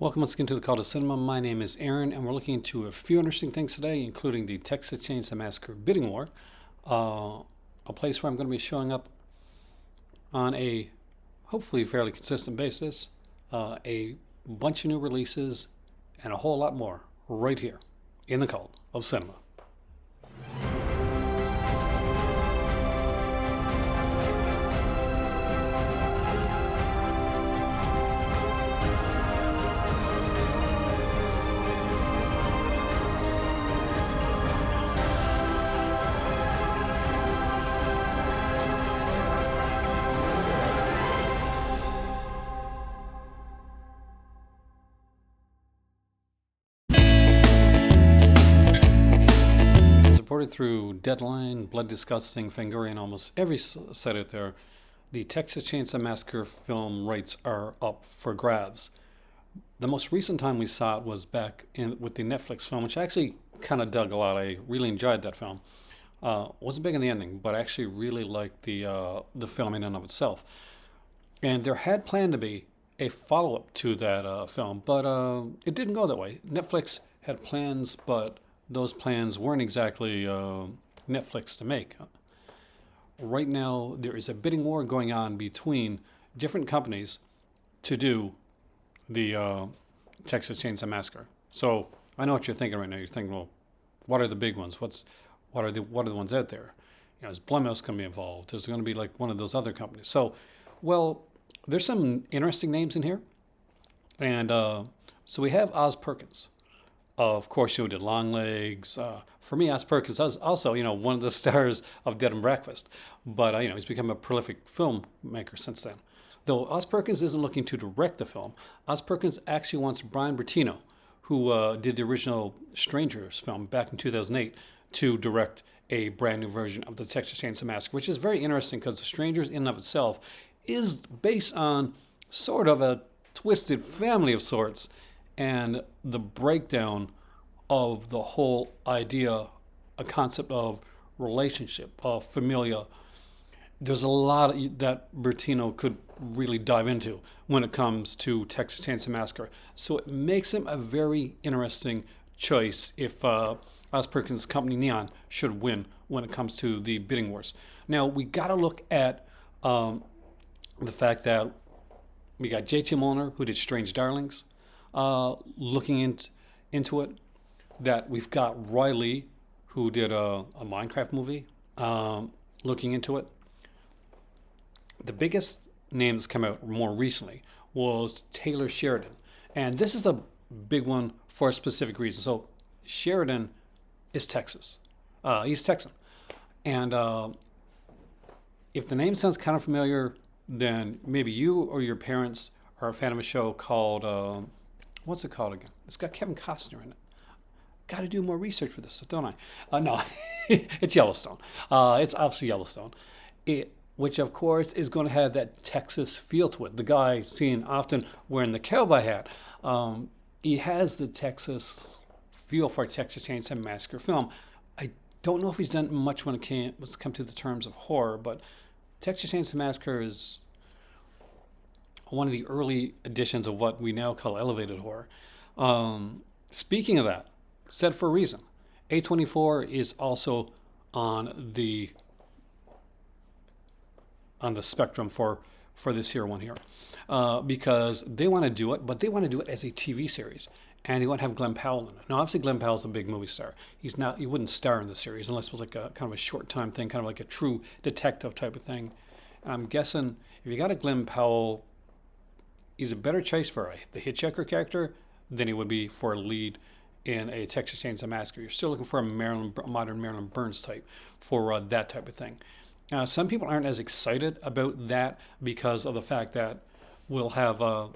Welcome once again to the Call to Cinema. My name is Aaron, and we're looking into a few interesting things today, including the Texas Chainsaw Massacre Bidding War, a place where I'm going to be showing up on a hopefully fairly consistent basis, a bunch of new releases, and a whole lot more right here in the Call of Cinema. Reported through Deadline, Blood Disgusting, Fangoria, and almost every site out there, the Texas Chainsaw Massacre film rights are up for grabs. The most recent time we saw it was back with the Netflix film, which I actually kind of dug a lot. I really enjoyed that film. Wasn't big on the ending, but I actually really liked the film in and of itself. And there had planned to be a follow-up to that film, but it didn't go that way. Netflix had plans, but those plans weren't exactly Netflix to make. Right now, there is a bidding war going on between different companies to do the Texas Chainsaw Massacre. So I know what you're thinking right now. You're thinking, well, what are the big ones? What are the ones out there? You know, is BUYMEACOFFEE going to be involved? Is it going to be like one of those other companies? So, well, there's some interesting names in here, and so we have Oz Perkins. Of course, who did Longlegs. For me, Oz Perkins is also, one of the stars of Dead and Breakfast. But, he's become a prolific filmmaker since then. Though Oz Perkins isn't looking to direct the film, Oz Perkins actually wants Brian Bertino, who did the original Strangers film back in 2008, to direct a brand new version of the Texas Chainsaw Massacre, which is very interesting because The Strangers in and of itself is based on sort of a twisted family of sorts, and the breakdown of the whole idea, a concept of relationship, of familia. There's a lot that Bertino could really dive into when it comes to Texas Chainsaw Massacre. So it makes him a very interesting choice if Oz Perkins' company Neon should win when it comes to the bidding wars. Now, we got to look at the fact that we got J.T. Molnar, who did Strange Darlings, looking into it, that we've got Riley, who did a Minecraft movie, looking into it. The biggest name that's come out more recently was Taylor Sheridan. And this is a big one for a specific reason. So Sheridan is Texas. He's Texan. And if the name sounds kind of familiar, then maybe you or your parents are a fan of a show called... what's it called again? It's got Kevin Costner in it. Got to do more research for this, don't I? No, it's Yellowstone. It's obviously Yellowstone, which of course is going to have that Texas feel to it. The guy seen often wearing the cowboy hat, he has the Texas feel for a Texas Chainsaw Massacre film. I don't know if he's done much when it's come to the terms of horror, but Texas Chainsaw Massacre is one of the early editions of what we now call elevated horror. Speaking of that, said for a reason, A24 is also on the spectrum for this here one here, because they want to do it, but they want to do it as a TV series, and they want to have Glenn Powell in it. Now, obviously, Glenn Powell's a big movie star. He wouldn't star in the series unless it was like a kind of a short time thing, kind of like a true detective type of thing. And I'm guessing if you got a Glenn Powell, he's a better choice for the Hitchhiker character than he would be for a lead in a Texas Chainsaw Massacre. You're still looking for a modern Marilyn Burns type for that type of thing. Some people aren't as excited about that because of the fact that we'll have a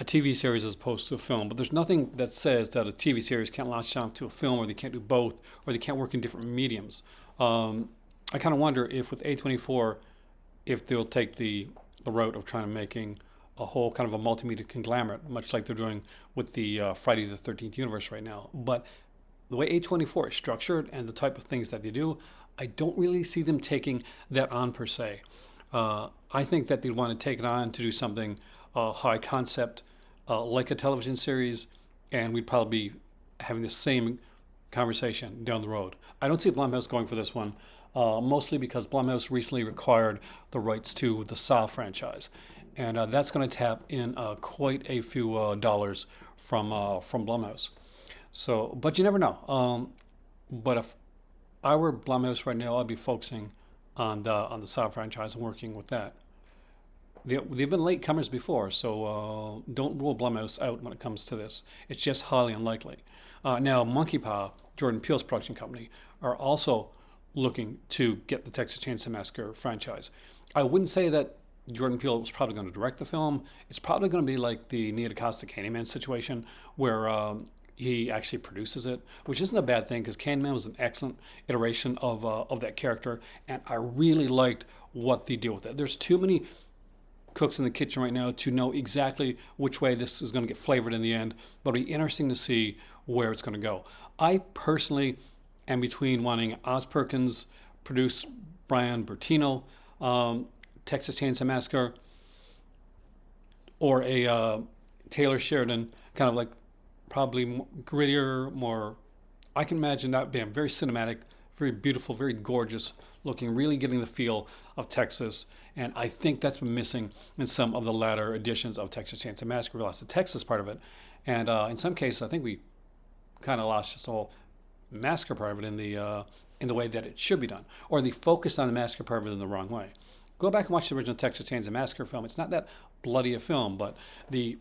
TV series as opposed to a film. But there's nothing that says that a TV series can't launch on to a film, or they can't do both, or they can't work in different mediums. I kind of wonder if with A24, if they'll take the route of trying to making a whole kind of a multimedia conglomerate, much like they're doing with the Friday the 13th universe right now. But the way A24 is structured and the type of things that they do, I don't really see them taking that on per se. I think that they'd want to take it on to do something high concept like a television series, and we'd probably be having the same conversation down the road. I don't see Blumhouse going for this one, mostly because Blumhouse recently acquired the rights to the Saw franchise, and that's going to tap in quite a few dollars from Blumhouse. So, but you never know. But if I were Blumhouse right now, I'd be focusing on the Saw franchise and working with that. They've been late comers before, so don't rule Blumhouse out when it comes to this. It's just highly unlikely. Now, Monkey Paw, Jordan Peele's production company, are also looking to get the Texas Chainsaw Massacre franchise. I wouldn't say that Jordan Peele was probably going to direct the film. It's probably going to be like the Nia DaCosta Candyman situation, where he actually produces it, which isn't a bad thing because Candyman was an excellent iteration of that character, and I really liked what they did with it. There's too many cooks in the kitchen right now to know exactly which way this is going to get flavored in the end, but it'll be interesting to see where it's going to go. I personally am between wanting Oz Perkins produce Brian Bertino, Texas Chainsaw Massacre, or a Taylor Sheridan, kind of like probably grittier, more. I can imagine that being very cinematic, very beautiful, very gorgeous looking, really getting the feel of Texas. And I think that's been missing in some of the latter editions of Texas Chainsaw Massacre. We lost the Texas part of it. And in some cases, I think we kind of lost this whole massacre part of it in the way that it should be done. Or the focus on the massacre part of it in the wrong way. Go back and watch the original Texas Chainsaw Massacre film. It's not that bloody a film, but the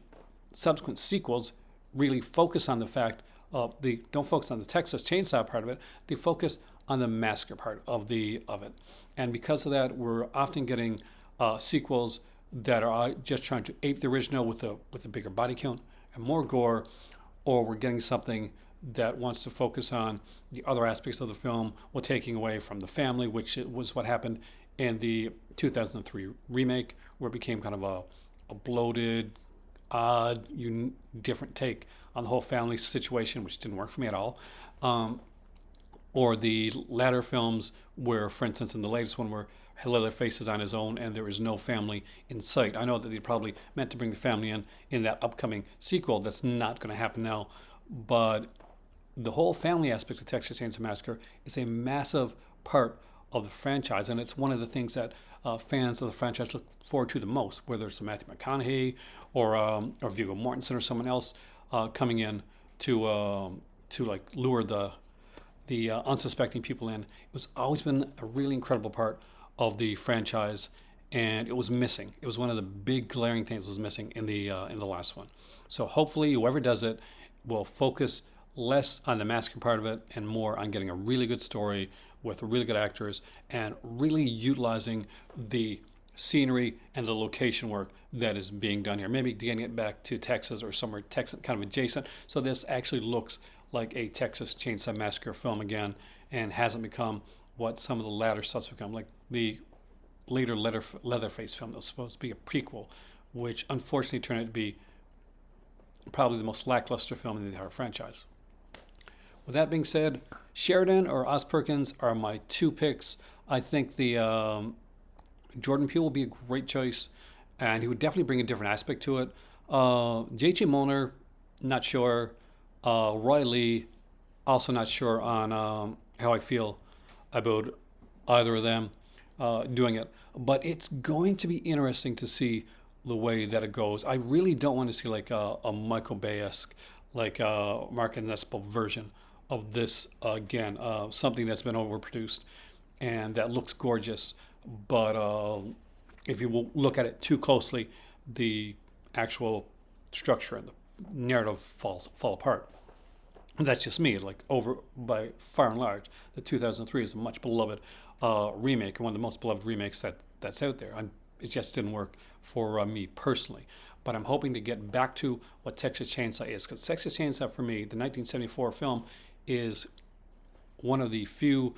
subsequent sequels really focus on the fact of don't focus on the Texas Chainsaw part of it. They focus on the massacre part of it, and because of that, we're often getting sequels that are just trying to ape the original with a bigger body count and more gore, or we're getting something that wants to focus on the other aspects of the film while taking away from the family, which was what happened in the 2003 remake, where it became kind of a bloated, odd, different take on the whole family situation, which didn't work for me at all. Or the latter films where, for instance, in the latest one where Leatherface is on his own and there is no family in sight. I know that they probably meant to bring the family in that upcoming sequel. That's not going to happen now. But the whole family aspect of Texas Chainsaw Massacre is a massive part of the franchise, and it's one of the things that fans of the franchise look forward to the most, whether it's Matthew McConaughey or Viggo Mortensen or someone else coming in to like lure the unsuspecting people in. It was always been a really incredible part of the franchise, and it was missing. It was one of the big glaring things that was missing in the last one. So hopefully, whoever does it will focus less on the massacre part of it and more on getting a really good story with really good actors and really utilizing the scenery and the location work that is being done here. Maybe getting it back to Texas or somewhere Texas kind of adjacent, so this actually looks like a Texas Chainsaw Massacre film again and hasn't become what some of the latter stuff's become, like the later Leatherface film that was supposed to be a prequel, which unfortunately turned out to be probably the most lackluster film in the entire franchise. With that being said, Sheridan or Oz Perkins are my two picks. I think the Jordan Peele will be a great choice, and he would definitely bring a different aspect to it. J.T. Mulner, not sure. Roy Lee, also not sure on how I feel about either of them doing it. But it's going to be interesting to see the way that it goes. I really don't want to see like a Michael Bay-esque, like Mark Nespo version of this again. Something that's been overproduced and that looks gorgeous. But if you will look at it too closely, the actual structure and the narrative fall apart. And that's just me. Like over by far and large, the 2003 is a much beloved remake, one of the most beloved remakes that's out there. It just didn't work for me personally. But I'm hoping to get back to what Texas Chainsaw is, because Texas Chainsaw for me, the 1974 film, is one of the few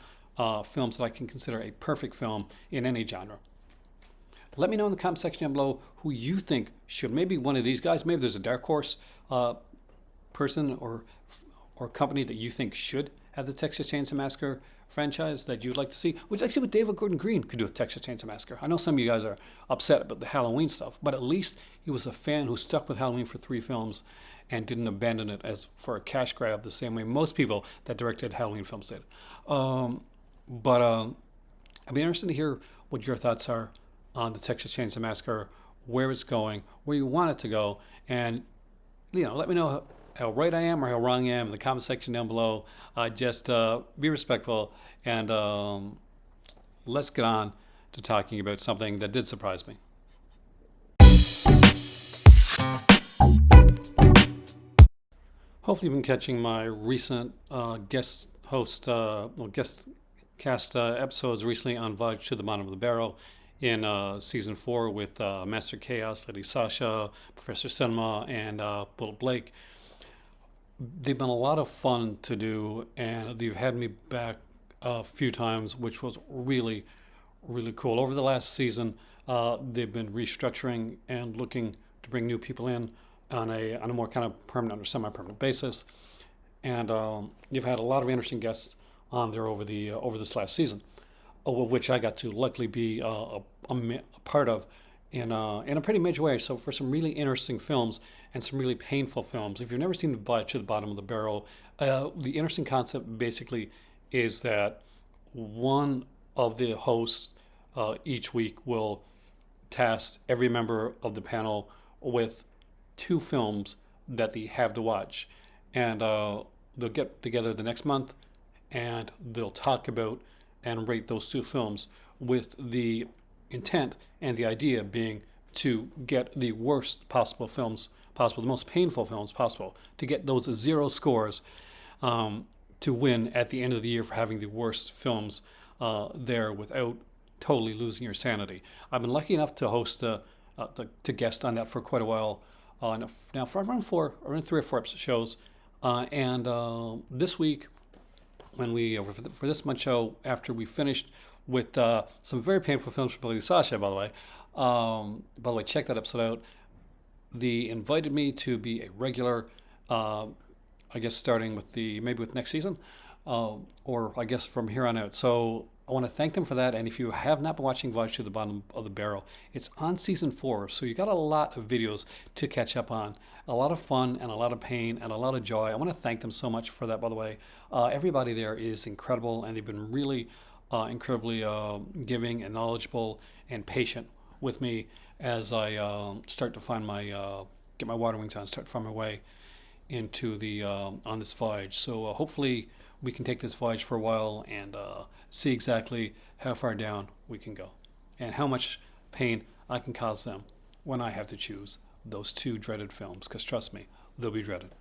films that I can consider a perfect film in any genre. Let me know in the comment section down below who you think should. Maybe one of these guys. Maybe there's a dark horse person or or company that you think should have the Texas Chainsaw Massacre franchise that you'd like to see? Would you like to see what David Gordon Green could do with Texas Chainsaw Massacre? I know some of you guys are upset about the Halloween stuff, but at least he was a fan who stuck with Halloween for 3 films and didn't abandon it as for a cash grab the same way most people that directed Halloween films did. But I'd be interested to hear what your thoughts are on the Texas Chainsaw Massacre, where it's going, where you want it to go, and let me know how right I am or how wrong I am in the comment section down below. Just be respectful, and let's get on to talking about something that did surprise me. Hopefully you've been catching my recent guest cast episodes recently on Voyage to the Bottom of the Barrel in season 4 with Master Chaos, Lady Sasha, Professor Cinema, and Bullet Blake. They've been a lot of fun to do, and they've had me back a few times, which was really, really cool. Over the last season, they've been restructuring and looking to bring new people in on a more kind of permanent or semi-permanent basis, and you've had a lot of interesting guests on there over this last season, which I got to luckily be a part of in a pretty major way. So for some really interesting films and some really painful films, if you've never seen Voyage to the Bottom of the Barrel, the interesting concept basically is that one of the hosts each week will task every member of the panel with 2 films that they have to watch, and they'll get together the next month and they'll talk about and rate those 2 films, with the intent and the idea being to get the worst possible films possible, the most painful films possible, to get those 0 scores to win at the end of the year for having the worst films there without totally losing your sanity. I've been lucky enough to host to guest on that for quite a while now, for around 3 or 4 shows, and this week, when we for this month's show, after we finished with some very painful films from Lady Sasha, by the way, check that episode out. They invited me to be a regular, I guess starting with with next season, or I guess from here on out. So I want to thank them for that. And if you have not been watching Voyage to the Bottom of the Barrel, it's on season 4, so you got a lot of videos to catch up on. A lot of fun and a lot of pain and a lot of joy. I want to thank them so much for that, by the way. Everybody there is incredible, and they've been really incredibly giving and knowledgeable and patient with me as I start to find get my water wings on, start to find my way into the on this voyage. So hopefully we can take this voyage for a while and see exactly how far down we can go and how much pain I can cause them when I have to choose those 2 dreaded films, because trust me, they'll be dreaded.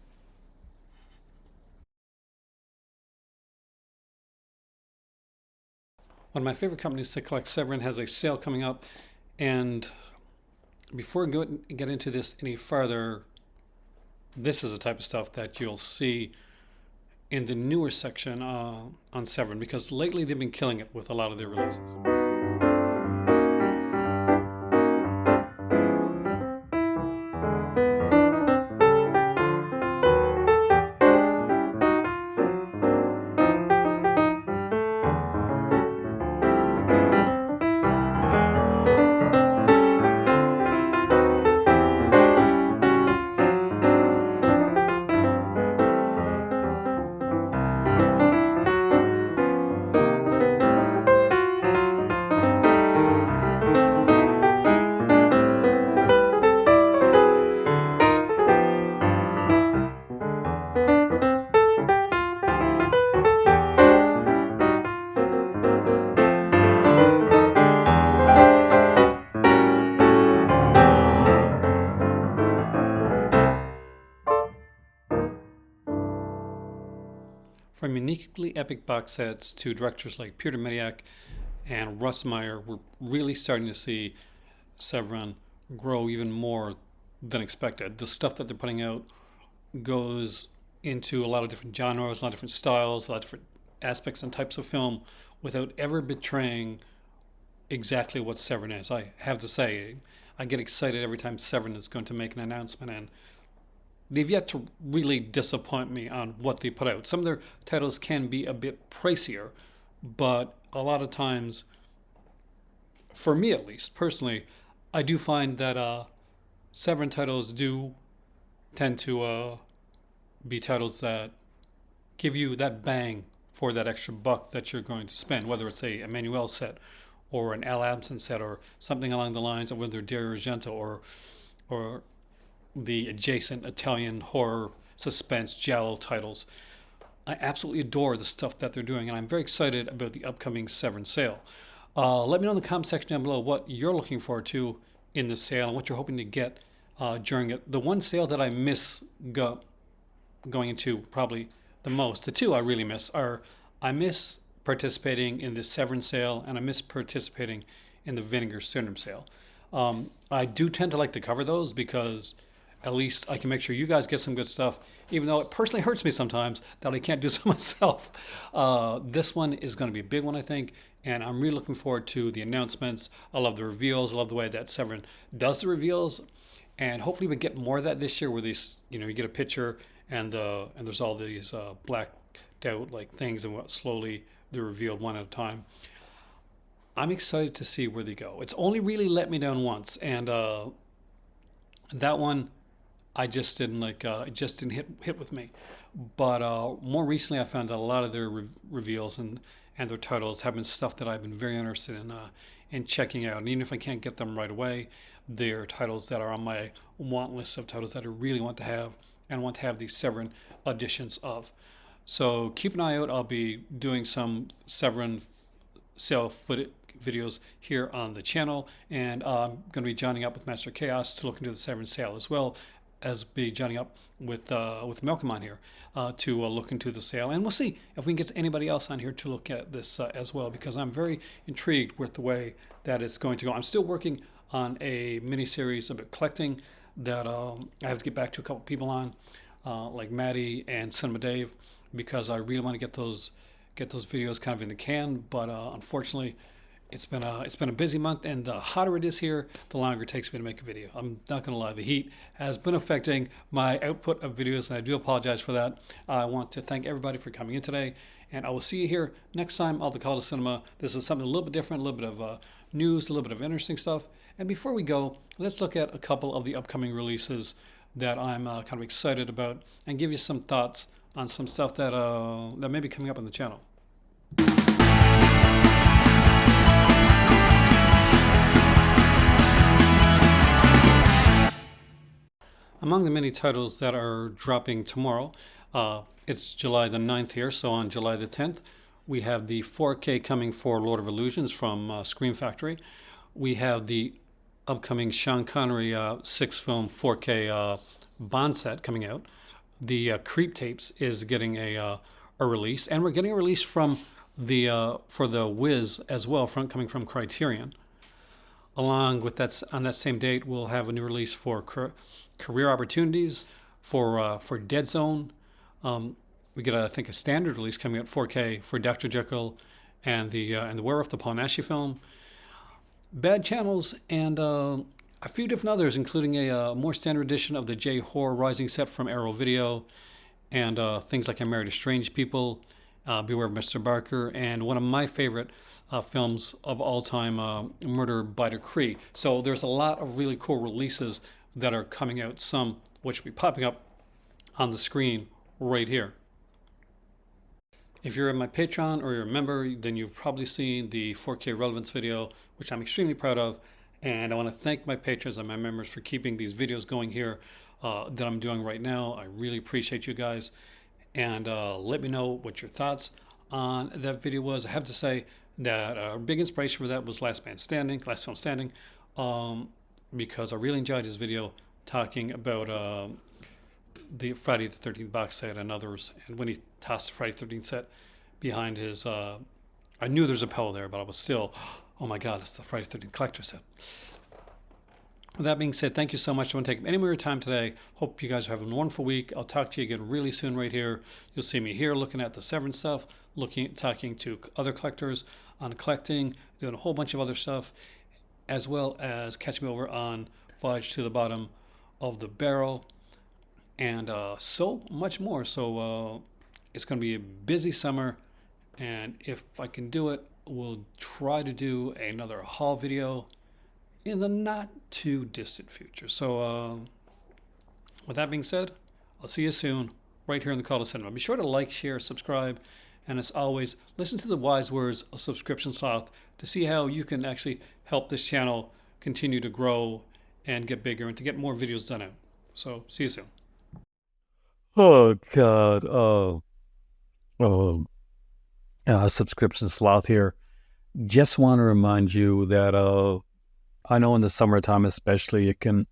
One of my favorite companies to collect, Severin, has a sale coming up, and before I get into this any further, this is the type of stuff that you'll see in the newer section on Severin, because lately they've been killing it with a lot of their releases. From uniquely epic box sets to directors like Peter Mediak and Russ Meyer, we're really starting to see Severin grow even more than expected. The stuff that they're putting out goes into a lot of different genres, a lot of different styles, a lot of different aspects and types of film without ever betraying exactly what Severin is. I have to say, I get excited every time Severin is going to make an announcement, and they've yet to really disappoint me on what they put out. Some of their titles can be a bit pricier, but a lot of times, for me at least, personally, I do find that Severin titles do tend to be titles that give you that bang for that extra buck that you're going to spend, whether it's a Emmanuel set or an Al Absent set or something along the lines of whether Dario Argento or the adjacent Italian horror suspense giallo titles. I absolutely adore the stuff that they're doing, and I'm very excited about the upcoming Severin sale. Let me know in the comment section down below what you're looking forward to in the sale and what you're hoping to get during it. The one sale that I miss going into probably the most, the two I really miss are, I miss participating in the Severin sale, and I miss participating in the Vinegar Syndrome sale. I do tend to like to cover those because at least I can make sure you guys get some good stuff, even though it personally hurts me sometimes that I can't do so myself. This one is going to be a big one, I think, and I'm really looking forward to the announcements. I love the reveals. I love the way that Severin does the reveals, and hopefully we get more of that this year, where these, you get a picture and there's all these blacked out like things, and what slowly they're revealed one at a time. I'm excited to see where they go. It's only really let me down once, and that one I just didn't like. It just didn't hit with me. But more recently, I found that a lot of their reveals and their titles have been stuff that I've been very interested in checking out. And even if I can't get them right away, they're titles that are on my want list of titles that I really want to have, and want to have these Severin editions of. So keep an eye out. I'll be doing some Severin sale footage videos here on the channel, and I'm going to be joining up with Master Chaos to look into the Severin sale, as well as be joining up with Malcolm on here to look into the sale, and we'll see if we can get anybody else on here to look at this as well, because I'm very intrigued with the way that it's going to go. I'm still working on a mini series about collecting that I have to get back to a couple people on, like Maddie and Cinema Dave, because I really want to get those videos kind of in the can, but unfortunately it's been a busy month, and the hotter it is here, the longer it takes me to make a video. I'm not going to lie, the heat has been affecting my output of videos, and I do apologize for that. I want to thank everybody for coming in today, and I will see you here next time on the Call to Cinema. This is something a little bit different, a little bit of news, a little bit of interesting stuff. And before we go, let's look at a couple of the upcoming releases that I'm kind of excited about, and give you some thoughts on some stuff that may be coming up on the channel. Among the many titles that are dropping tomorrow, it's July the 9th here, so on July the 10th, we have the 4K coming for Lord of Illusions from Scream Factory. We have the upcoming Sean Connery 6-film 4K Bond set coming out. The Creep Tapes is getting a release, and we're getting a release from for the Wiz as well, coming from Criterion. Along with that, on that same date, we'll have a new release for Career Opportunities, for Dead Zone. We get, I think, a standard release coming out 4K for Dr. Jekyll and the Werewolf, the Paul Naschy film. Bad Channels, and a few different others, including a more standard edition of the J-Horror Rising set from Arrow Video, and things like I Married a Strange People, Beware of Mr. Barker, and one of my favorite films of all time, Murder by Decree. So there's a lot of really cool releases that are coming out, some which will be popping up on the screen right here. If you're in my Patreon or you're a member, then you've probably seen the 4K Relevance video, which I'm extremely proud of. And I want to thank my patrons and my members for keeping these videos going here that I'm doing right now. I really appreciate you guys. And let me know what your thoughts on that video was. I have to say that a big inspiration for that was Last Film Standing, because I really enjoyed his video talking about the Friday the 13th box set and others. And when he tossed the Friday the 13th set behind his, I knew there's a pillow there, but I was still, oh my God, it's the Friday the 13th collector set. With that being said, thank you so much. I won't take any more of your time today. Hope you guys are having a wonderful week. I'll talk to you again really soon right here. You'll see me here looking at the Severin stuff, talking to other collectors on collecting, doing a whole bunch of other stuff, as well as catch me over on Voyage to the Bottom of the Barrel. and so much more. So it's going to be a busy summer, and if I can do it, we'll try to do another haul video in the not too distant future. So with that being said, I'll see you soon right here in the Call to Cinema. Be sure to like, share, subscribe, and as always, listen to the wise words of Subscription Sloth to see how you can actually help this channel continue to grow and get bigger and to get more videos done out. So see you soon. Oh God. Oh, Subscription Sloth here. Just want to remind you that I know in the summertime especially it can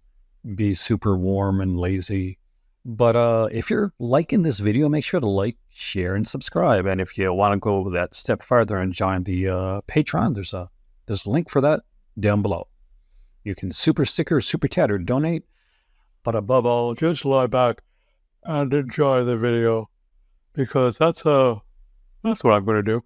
be super warm and lazy. But if you're liking this video, make sure to like, share, and subscribe. And if you want to go that step farther and join the Patreon, there's a link for that down below. You can super sticker, super chat, or donate. But above all, just lie back and enjoy the video because that's what I'm going to do.